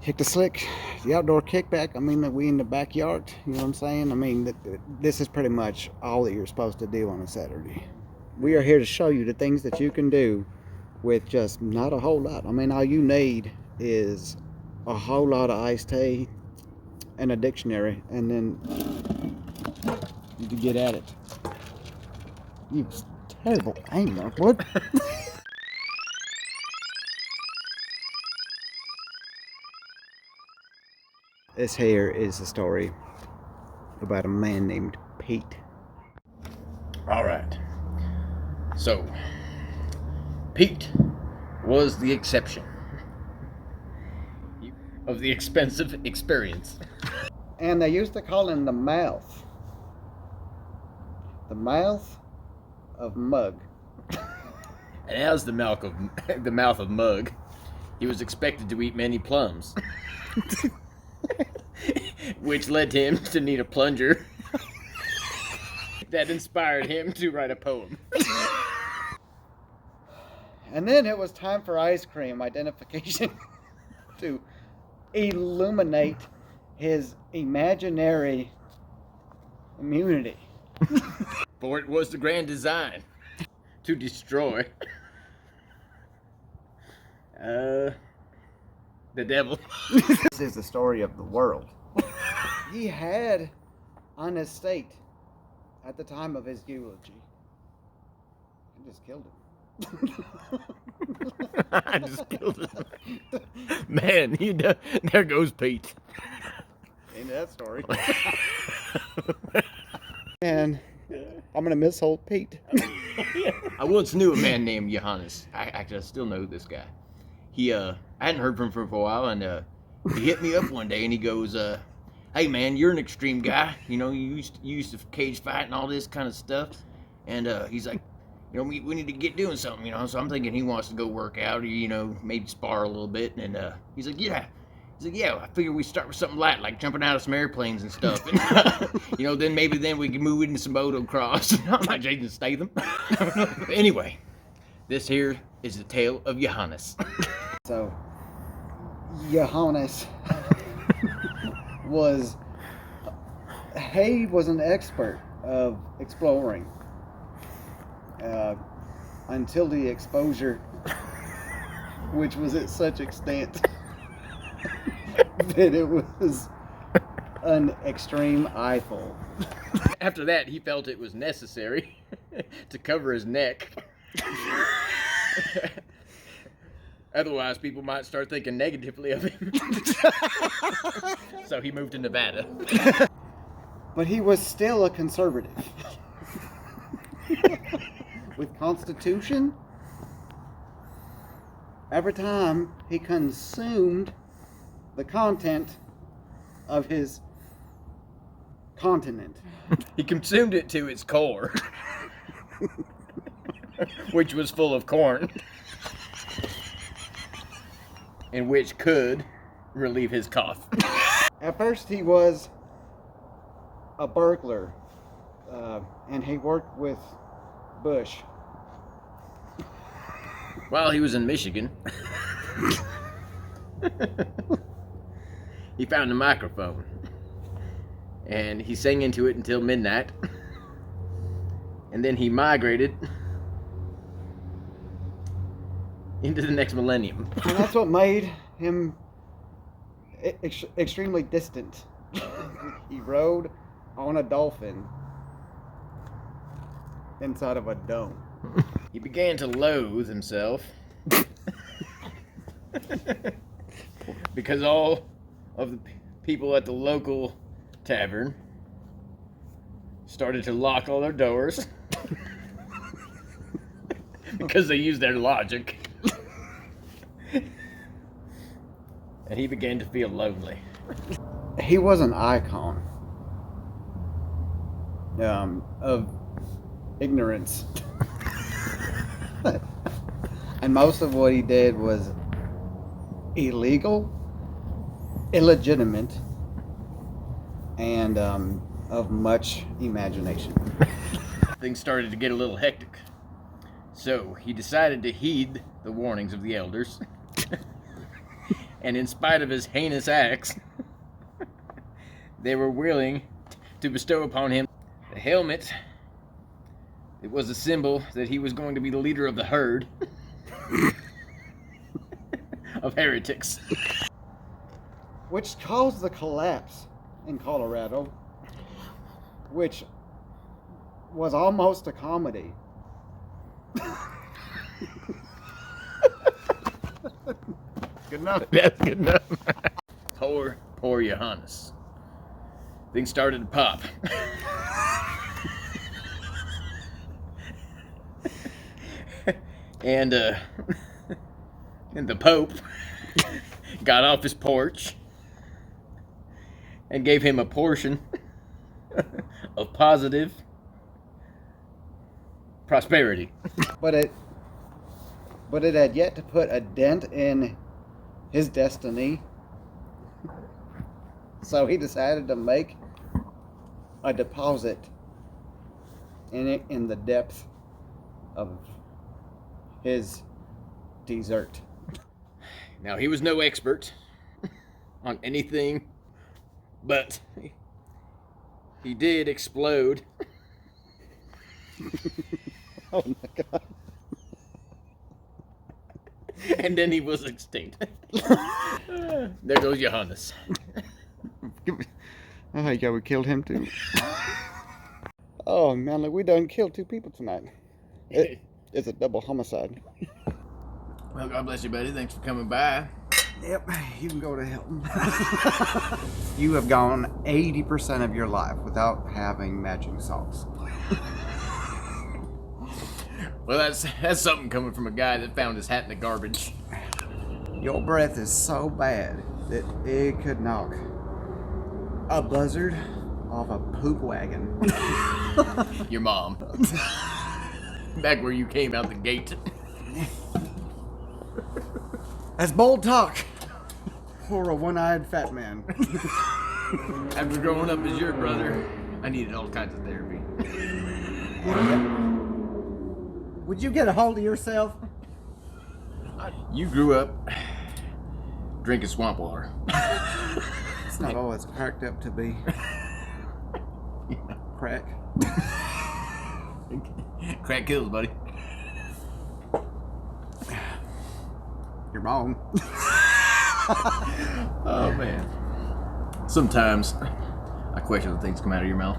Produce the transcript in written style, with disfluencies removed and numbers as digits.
Kick the slick, the outdoor kickback. I mean, we in the backyard. You know what I'm saying? I mean, this is pretty much all that you're supposed to do on a Saturday. We are here to show you the things that you can do with just not a whole lot. I mean, all you need is a whole lot of iced tea and a dictionary, and then you can get at it. You terrible angler. What? This here is a story about a man named Pete. All right. So, Pete was the exception of the expensive experience. And they used to call him the mouth. The mouth of Mug. And as the mouth of Mug, he was expected to eat many plums. Which led him to need a plunger that inspired him to write a poem. And then it was time for ice cream identification to illuminate his imaginary immunity. For it was the grand design to destroy the devil. This is the story of the world. He had an estate at the time of his eulogy. I just killed him. I just killed him. Man, there goes Pete. Ain't that story? Man, I'm gonna miss old Pete. I once knew a man named Johannes. I still know this guy. I hadn't heard from him for a while, and he hit me up one day, and he goes, "Hey man, you're an extreme guy. You know, you used to cage fight and all this kind of stuff." And he's like, "You know, we need to get doing something, you know." So I'm thinking he wants to go work out, or you know, maybe spar a little bit. And he's like, "Yeah." He's like, "Yeah, I figure we start with something light, like jumping out of some airplanes and stuff. And, you know, then maybe we can move into some motocross." I'm like Jason Statham. Anyway, this here is the tale of Johannes. So, Johannes was an expert of exploring until the exposure, which was at such extent that it was an extreme eyeful. After that, he felt it was necessary to cover his neck. Otherwise, people might start thinking negatively of him. So he moved to Nevada. But he was still a conservative. With Constitution, every time he consumed the content of his continent. He consumed it to its core, which was full of corn, and which could relieve his cough. At first he was a burglar, and he worked with Bush. While he was in Michigan, he found a microphone, and he sang into it until midnight, and then he migrated into the next millennium. And that's what made him extremely distant. He rode on a dolphin inside of a dome. He began to loathe himself because all of the people at the local tavern started to lock all their doors because they used their logic. And he began to feel lonely. He was an icon of ignorance. And most of what he did was illegal, illegitimate, and of much imagination. Things started to get a little hectic. So he decided to heed the warnings of the elders And in spite of his heinous acts, they were willing to bestow upon him the helmet. It was a symbol that he was going to be the leader of the herd of heretics. Which caused the collapse in Colorado, which was almost a comedy. Good enough. That's good enough. Poor Johannes. Things started to pop. and the Pope got off his porch and gave him a portion of positive prosperity. But it had yet to put a dent in his destiny. So he decided to make a deposit in the depth of his desert. Now, he was no expert on anything, but he did explode. Oh my God. And then he was extinct. There goes Johannes. Oh, yeah, we killed him too. Oh man, look, we done killed 2 people tonight. It's a double homicide. Well, God bless you, buddy. Thanks for coming by. Yep, you can go to Hilton. You have gone 80% of your life without having matching socks. Well, that's something coming from a guy that found his hat in the garbage. Your breath is so bad that it could knock a buzzard off a poop wagon. Your mom. Back where you came out the gate. That's bold talk for a one-eyed fat man. After growing up as your brother, I needed all kinds of therapy. Would you get a hold of yourself? You grew up drinking swamp water. It's not all it's cracked up to be. Crack. Crack kills, buddy. You're wrong. Oh, man. Sometimes I question the things come out of your mouth.